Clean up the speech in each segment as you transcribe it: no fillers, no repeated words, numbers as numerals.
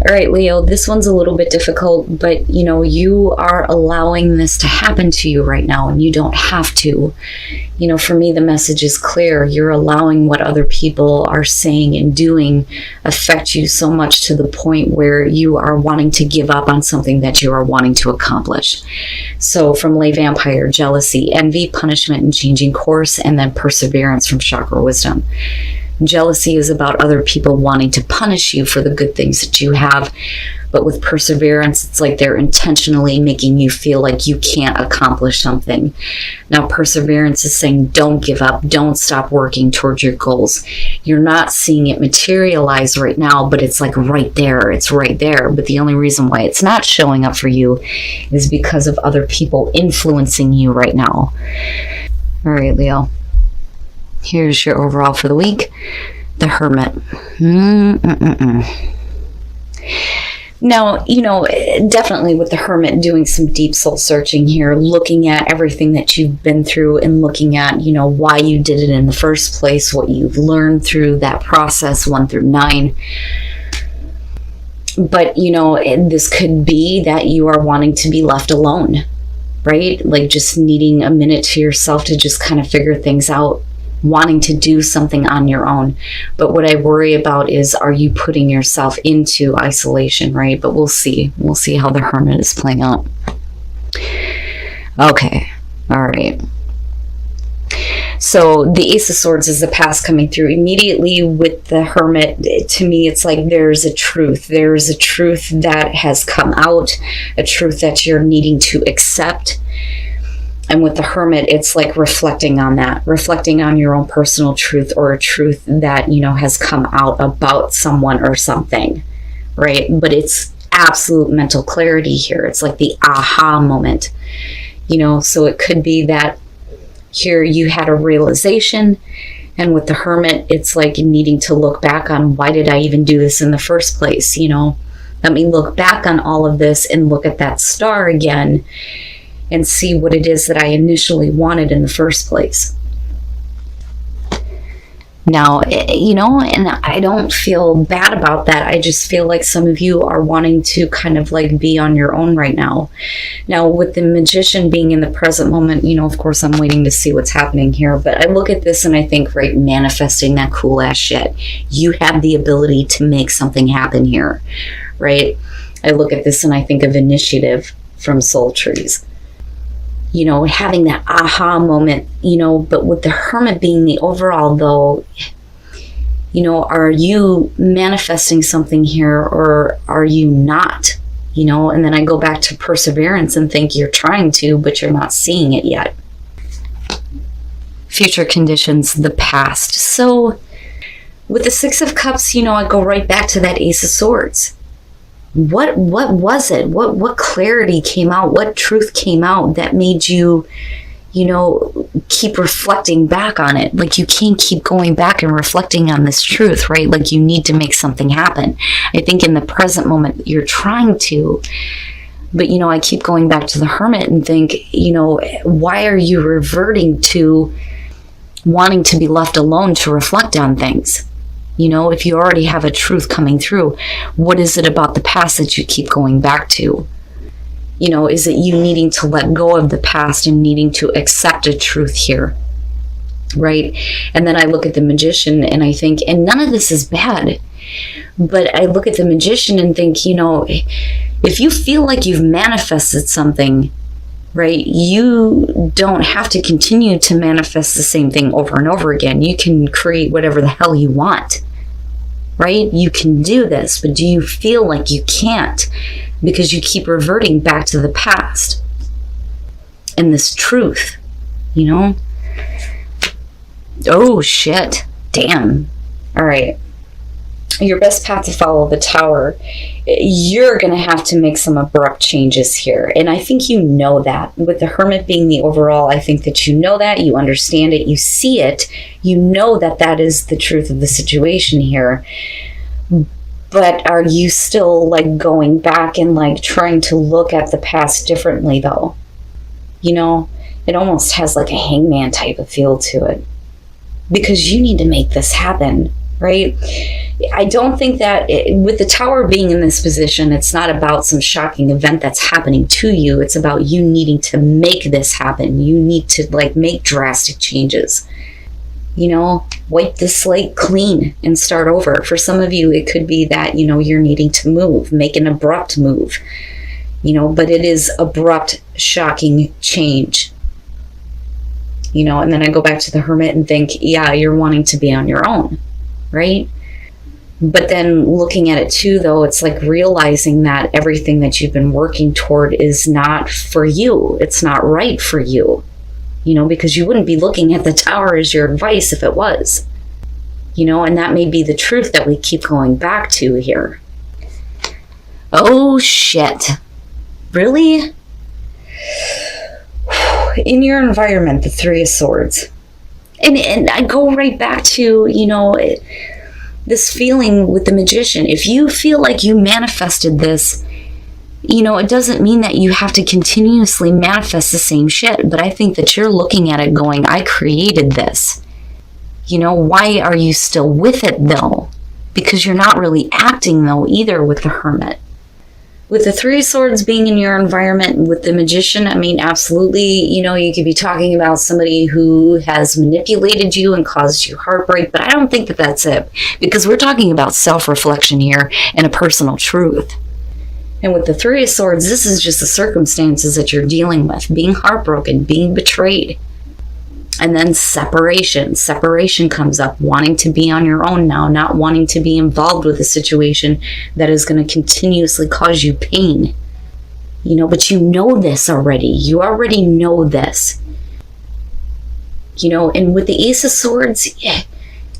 All right, Leo, this one's a little bit difficult, but you are allowing this to happen to you right now, and you don't have to. For me, the message is clear. You're allowing what other people are saying and doing affect you so much to the point where you are wanting to give up on something that you are wanting to accomplish. So from Lay Vampire, jealousy, envy, punishment, and changing course, and then perseverance from Chakra Wisdom. Jealousy is about other people wanting to punish you for the good things that you have. But with perseverance, it's like they're intentionally making you feel like you can't accomplish something. Now, perseverance is saying don't give up, don't stop working towards your goals. You're not seeing it materialize right now, but it's like right there. It's right there. But the only reason why it's not showing up for you is because of other people influencing you right now. All right, Leo. Here's your overall for the week. The Hermit. Now, definitely with the Hermit doing some deep soul searching here, looking at everything that you've been through and looking at, why you did it in the first place, what you've learned through that process 1 through 9. But, this could be that you are wanting to be left alone, right? Like just needing a minute to yourself to just kind of figure things out, wanting to do something on your own. But what I worry about is, are you putting yourself into isolation, right? But we'll see. We'll see how the Hermit is playing out. Okay. All right. So the Ace of Swords is the past coming through. Immediately with the Hermit, to me, it's like there's a truth. There's a truth that has come out, a truth that you're needing to accept. And with the Hermit, it's like reflecting on that, reflecting on your own personal truth or a truth that, has come out about someone or something, right? But it's absolute mental clarity here. It's like the aha moment, so it could be that here you had a realization, and with the Hermit, it's like needing to look back on, why did I even do this in the first place? Let me look back on all of this and look at that star again and see what it is that I initially wanted in the first place. Now, and I don't feel bad about that. I just feel like some of you are wanting to kind of like be on your own right now. Now, with the Magician being in the present moment, of course, I'm waiting to see what's happening here. But I look at this and I think, right, manifesting that cool ass shit. You have the ability to make something happen here, right? I look at this and I think of initiative from Soul Trees. Having that aha moment, but with the Hermit being the overall though, are you manifesting something here or are you not? And then I go back to perseverance and think you're trying to, but you're not seeing it yet. Future conditions, the past. So with the Six of Cups, I go right back to that Ace of Swords. What was it? What clarity came out? What truth came out that made you, keep reflecting back on it? Like you can't keep going back and reflecting on this truth, right? Like you need to make something happen. I think in the present moment you're trying to, but I keep going back to the Hermit and think, why are you reverting to wanting to be left alone to reflect on things? If you already have a truth coming through, what is it about the past that you keep going back to? Is it you needing to let go of the past and needing to accept a truth here? Right? And then I look at the Magician and I think, and none of this is bad, but I look at the Magician and think, if you feel like you've manifested something, right, you don't have to continue to manifest the same thing over and over again. You can create whatever the hell you want. Right? You can do this, but do you feel like you can't because you keep reverting back to the past and this truth, Oh, shit. Damn. All right. Your best path to follow, the Tower. You're going to have to make some abrupt changes here. And I think you know that. With the Hermit being the overall, I think that you know that, you understand it, you see it, you know that that is the truth of the situation here. But are you still like going back and like trying to look at the past differently though? It almost has like a hangman type of feel to it. Because you need to make this happen. right? I don't think that with the Tower being in this position, it's not about some shocking event that's happening to you. It's about you needing to make this happen. You need to like make drastic changes. You know, wipe the slate clean and start over. For some of you, it could be that, you know, you're needing to move, make an abrupt move, you know, but it is abrupt, shocking change. You know, and then I go back to the Hermit and think, yeah, you're wanting to be on your own, right? But then looking at it too, though, it's like realizing that everything that you've been working toward is not for you. It's not right for you, you know, because you wouldn't be looking at the Tower as your advice if it was, you know, and that may be the truth that we keep going back to here. Oh, shit. Really? In your environment, the Three of Swords. And I go right back to, you know, this feeling with the Magician. If you feel like you manifested this, you know, it doesn't mean that you have to continuously manifest the same shit. But I think that you're looking at it going, I created this. You know, why are you still with it though? Because you're not really acting though either with the Hermit. With the Three of Swords being in your environment, with the Magician, I mean, absolutely, you know, you could be talking about somebody who has manipulated you and caused you heartbreak, but I don't think that that's it, because we're talking about self-reflection here and a personal truth. And with the Three of Swords, this is just the circumstances that you're dealing with, being heartbroken, being betrayed. And then separation. Separation comes up, wanting to be on your own now, not wanting to be involved with a situation that is going to continuously cause you pain. You know, but you know this already. You already know this. You know, and with the Ace of Swords,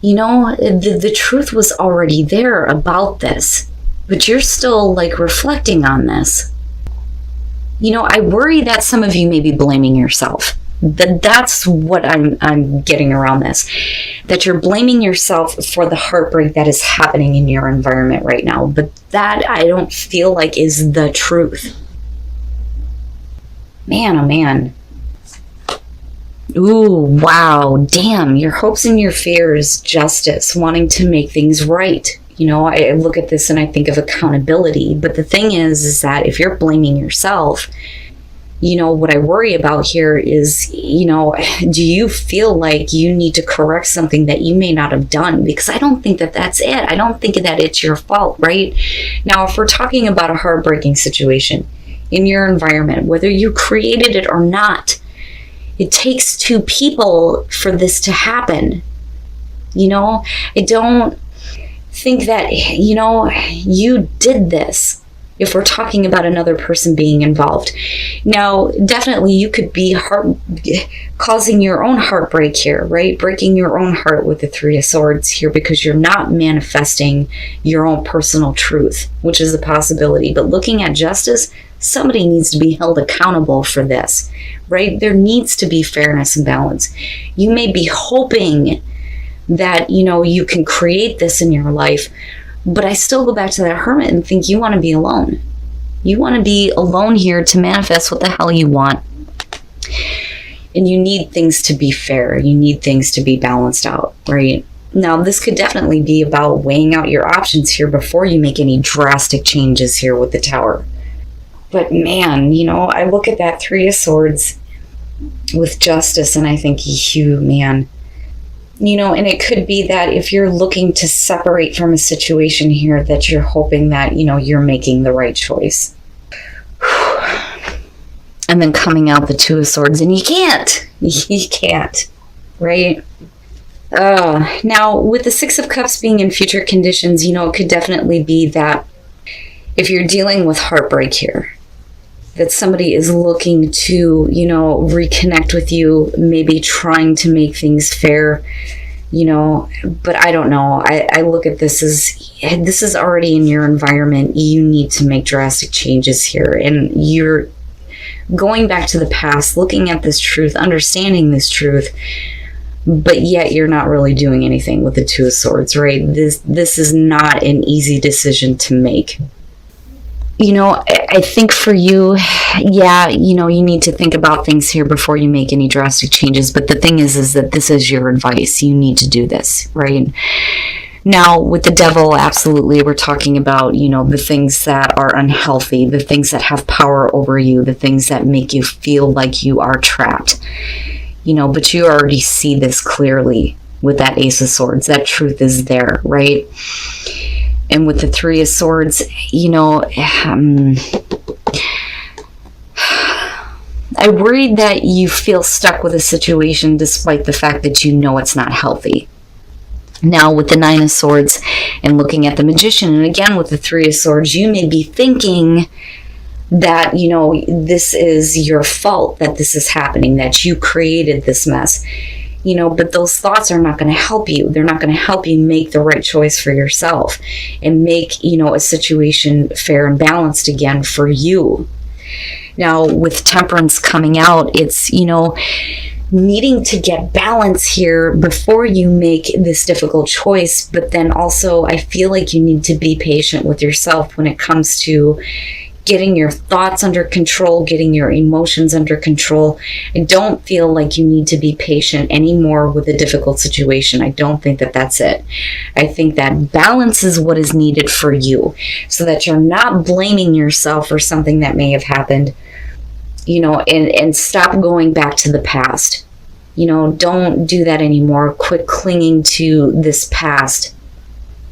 you know, the truth was already there about this. But you're still, like, reflecting on this. You know, I worry that some of you may be blaming yourself. That's what I'm getting around this. That you're blaming yourself for the heartbreak that is happening in your environment right now. But that, I don't feel like, is the truth. Man, oh man. Ooh, wow. Damn, your hopes and your fears, justice, wanting to make things right. You know, I look at this and I think of accountability. But the thing is that if you're blaming yourself, you know, what I worry about here is, you know, do you feel like you need to correct something that you may not have done? Because I don't think that that's it. I don't think that it's your fault, right? Now, if we're talking about a heartbreaking situation in your environment, whether you created it or not, it takes two people for this to happen. You know, I don't think that, you know, you did this. If we're talking about another person being involved. Now, definitely you could be causing your own heartbreak here, right? Breaking your own heart with the Three of Swords here because you're not manifesting your own personal truth, which is a possibility. But looking at justice, somebody needs to be held accountable for this, right? There needs to be fairness and balance. You may be hoping that, you know, you can create this in your life, but I still go back to that Hermit and think you want to be alone. You want to be alone here to manifest what the hell you want. And you need things to be fair. You need things to be balanced out, right? Now, this could definitely be about weighing out your options here before you make any drastic changes here with the Tower. But man, you know, I look at that Three of Swords with justice and I think, you man. You know, and it could be that if you're looking to separate from a situation here, that you're hoping that, you know, you're making the right choice. And then coming out the Two of Swords, and you can't. You can't, right? Now, with the Six of Cups being in future conditions, you know, it could definitely be that if you're dealing with heartbreak here, that somebody is looking to, you know, reconnect with you, maybe trying to make things fair, you know, but I don't know. I look at this as, this is already in your environment. You need to make drastic changes here. And you're going back to the past, looking at this truth, understanding this truth, but yet you're not really doing anything with the Two of Swords, right? This is not an easy decision to make. You know, I think for you, yeah, you know, you need to think about things here before you make any drastic changes. But the thing is that this is your advice. You need to do this, right? Now, with the devil, absolutely, we're talking about, the things that are unhealthy, the things that have power over you, the things that make you feel like you are trapped. But you already see this clearly with that Ace of Swords. That truth is there, right? And with the Three of Swords, I worry that you feel stuck with a situation despite the fact that you know it's not healthy. Now, with the Nine of Swords and looking at the Magician, and again with the Three of Swords, you may be thinking that, this is your fault that this is happening, that you created this mess. But those thoughts are not going to help you. They're not going to help you make the right choice for yourself and make, a situation fair and balanced again for you. Now, with Temperance coming out, it's, needing to get balance here before you make this difficult choice. But then also, I feel like you need to be patient with yourself when it comes to getting your thoughts under control, getting your emotions under control. I don't feel like you need to be patient anymore with a difficult situation. I don't think that that's it. I think that balance is what is needed for you so that you're not blaming yourself for something that may have happened, and stop going back to the past. Don't do that anymore. Quit clinging to this past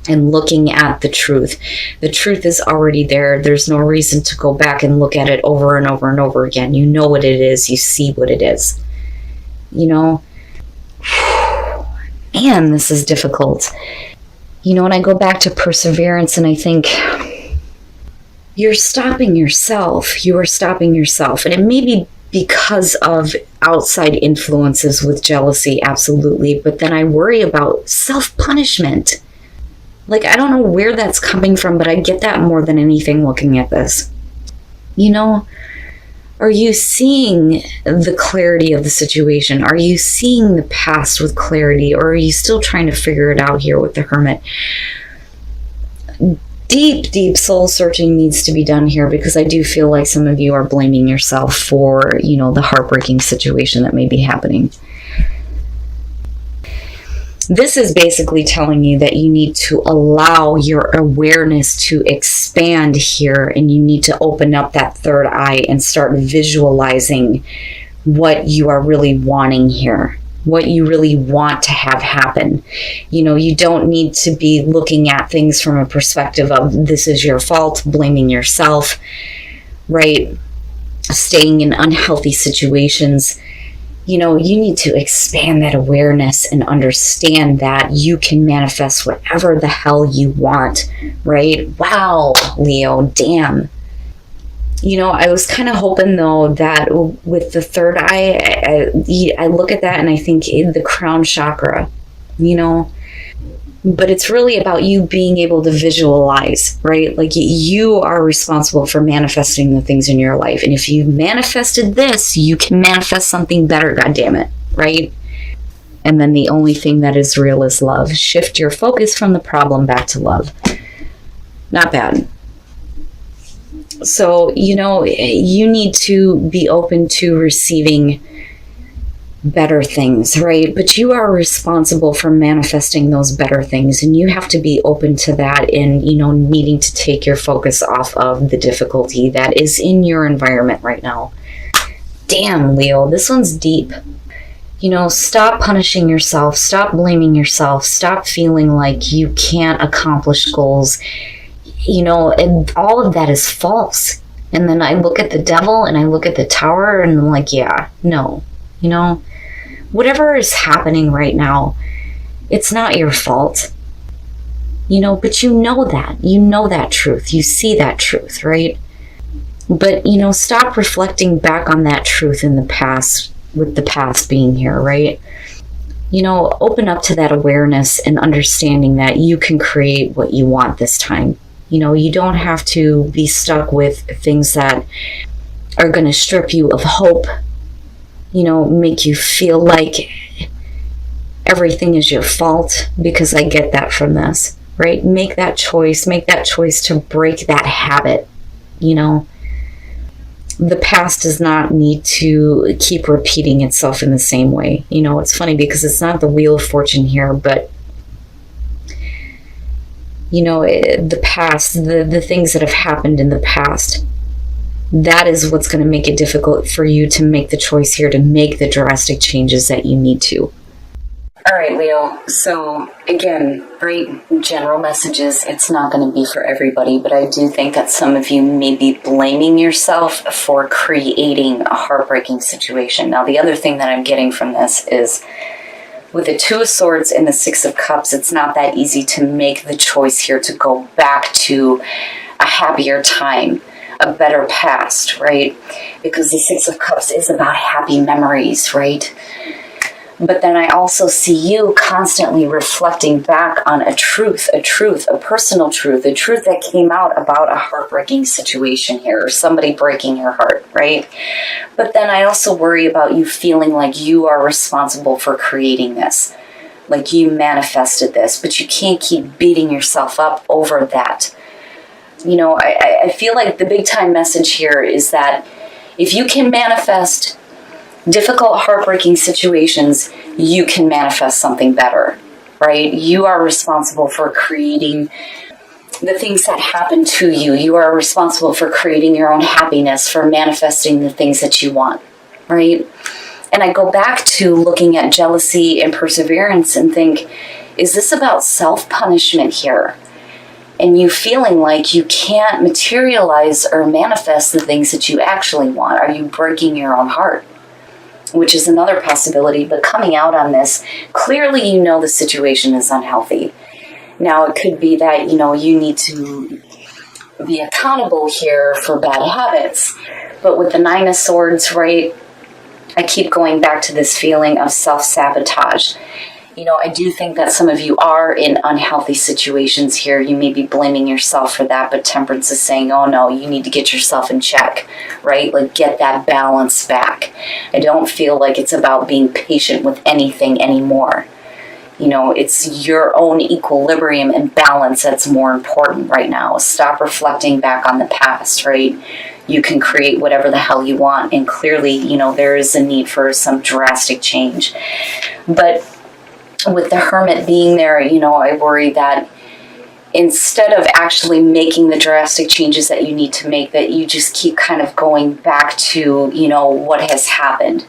and looking at the truth. The truth is already there. There's no reason to go back and look at it over and over and over again. You know what it is. You see what it is. Man, this is difficult. And I go back to perseverance and I think you're stopping yourself. You are stopping yourself. And it may be because of outside influences with jealousy, absolutely. But then I worry about self-punishment. Like, I don't know where that's coming from, but I get that more than anything looking at this. Are you seeing the clarity of the situation? Are you seeing the past with clarity? Or are you still trying to figure it out here with the Hermit? Deep, deep soul searching needs to be done here because I do feel like some of you are blaming yourself for, the heartbreaking situation that may be happening. This is basically telling you that you need to allow your awareness to expand here, and you need to open up that third eye and start visualizing what you are really wanting here, what you really want to have happen. You don't need to be looking at things from a perspective of this is your fault, blaming yourself, right? Staying in unhealthy situations. You need to expand that awareness and understand that you can manifest whatever the hell you want, right? Wow, Leo, damn. I was kind of hoping, though, that with the third eye, I look at that and I think the crown chakra, but it's really about you being able to visualize, right? Like, you are responsible for manifesting the things in your life. And if you manifested this, you can manifest something better, goddammit, right? And then the only thing that is real is love. Shift your focus from the problem back to love. Not bad. So, you need to be open to receiving better things, right? But you are responsible for manifesting those better things, and you have to be open to that and, needing to take your focus off of the difficulty that is in your environment right now. Damn, Leo, this one's deep. Stop punishing yourself, stop blaming yourself, stop feeling like you can't accomplish goals. And all of that is false. And then I look at the devil and I look at the tower and I'm like, yeah, no, whatever is happening right now, it's not your fault, but you know that truth, you see that truth, right? But, stop reflecting back on that truth in the past, with the past being here, right? Open up to that awareness and understanding that you can create what you want this time. You don't have to be stuck with things that are going to strip you of hope, make you feel like everything is your fault, because I get that from this, right? Make that choice to break that habit. The past does not need to keep repeating itself in the same way. It's funny because it's not the Wheel of Fortune here, but The past, the things that have happened in the past, that is what's going to make it difficult for you to make the choice here to make the drastic changes that you need to. All right, Leo. So again, great general messages. It's not going to be for everybody, but I do think that some of you may be blaming yourself for creating a heartbreaking situation. Now, the other thing that I'm getting from this is with the Two of Swords and the Six of Cups, it's not that easy to make the choice here to go back to a happier time, a better past, right? Because the Six of Cups is about happy memories, right? But then I also see you constantly reflecting back on a truth, a personal truth, a truth that came out about a heartbreaking situation here, or somebody breaking your heart, right? But then I also worry about you feeling like you are responsible for creating this, like you manifested this, but you can't keep beating yourself up over that. I feel like the big time message here is that if you can manifest difficult, heartbreaking situations, you can manifest something better, right? You are responsible for creating the things that happen to you. You are responsible for creating your own happiness, for manifesting the things that you want, right? And I go back to looking at jealousy and perseverance and think, is this about self-punishment here? And you feeling like you can't materialize or manifest the things that you actually want? Are you breaking your own heart? Which is another possibility, but coming out on this, clearly the situation is unhealthy. Now, it could be that, you need to be accountable here for bad habits. But with the Nine of Swords, right, I keep going back to this feeling of self-sabotage. I do think that some of you are in unhealthy situations here. You may be blaming yourself for that, but Temperance is saying, oh no, you need to get yourself in check, right? Like get that balance back. I don't feel like it's about being patient with anything anymore. It's your own equilibrium and balance that's more important right now. Stop reflecting back on the past, right? You can create whatever the hell you want, and clearly, there is a need for some drastic change. But with the Hermit being there, I worry that instead of actually making the drastic changes that you need to make, that you just keep kind of going back to, what has happened.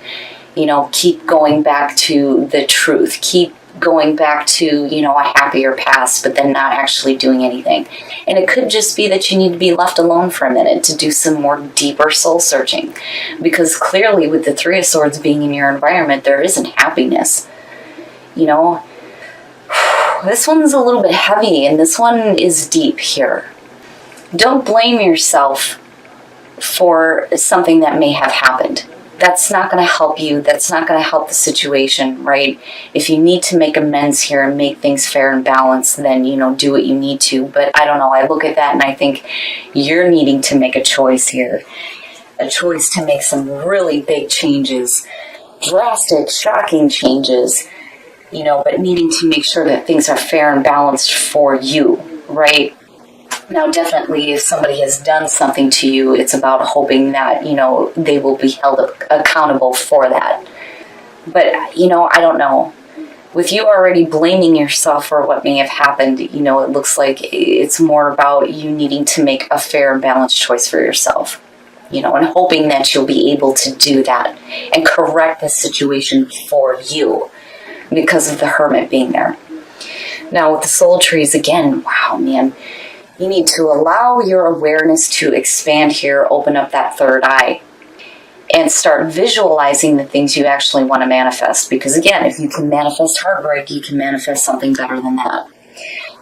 Keep going back to the truth. Keep going back to, a happier past, but then not actually doing anything. And it could just be that you need to be left alone for a minute to do some more deeper soul searching. Because clearly with the Three of Swords being in your environment, there isn't happiness. This one's a little bit heavy, and this one is deep here. Don't blame yourself for something that may have happened. That's not going to help you. That's not going to help the situation, right? If you need to make amends here and make things fair and balanced, then, do what you need to. But I don't know. I look at that and I think you're needing to make a choice here. A choice to make some really big changes. Drastic, shocking changes. But needing to make sure that things are fair and balanced for you, right? Now, definitely, if somebody has done something to you, it's about hoping that, they will be held accountable for that. But, I don't know. With you already blaming yourself for what may have happened, it looks like it's more about you needing to make a fair and balanced choice for yourself. And hoping that you'll be able to do that and correct the situation for you. Because of the Hermit being there. Now with the Soul Trees, again, wow, man. You need to allow your awareness to expand here, open up that third eye, and start visualizing the things you actually want to manifest. Because again, if you can manifest heartbreak, you can manifest something better than that.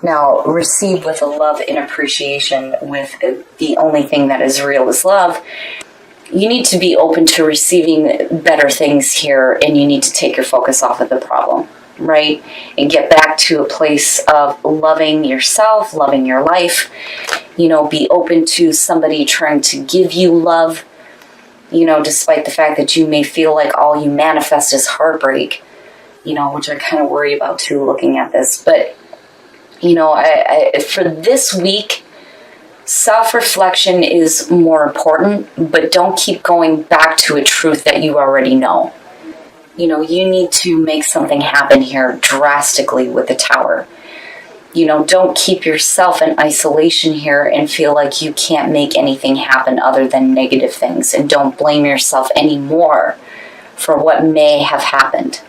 Now, receive with a love and appreciation with the only thing that is real is love. You need to be open to receiving better things here, and you need to take your focus off of the problem, right? And get back to a place of loving yourself, loving your life. Be open to somebody trying to give you love, despite the fact that you may feel like all you manifest is heartbreak, which I kind of worry about too looking at this. But, I for this week, self-reflection is more important, but don't keep going back to a truth that you already know. You need to make something happen here drastically with the Tower. Don't keep yourself in isolation here and feel like you can't make anything happen other than negative things. And don't blame yourself anymore for what may have happened.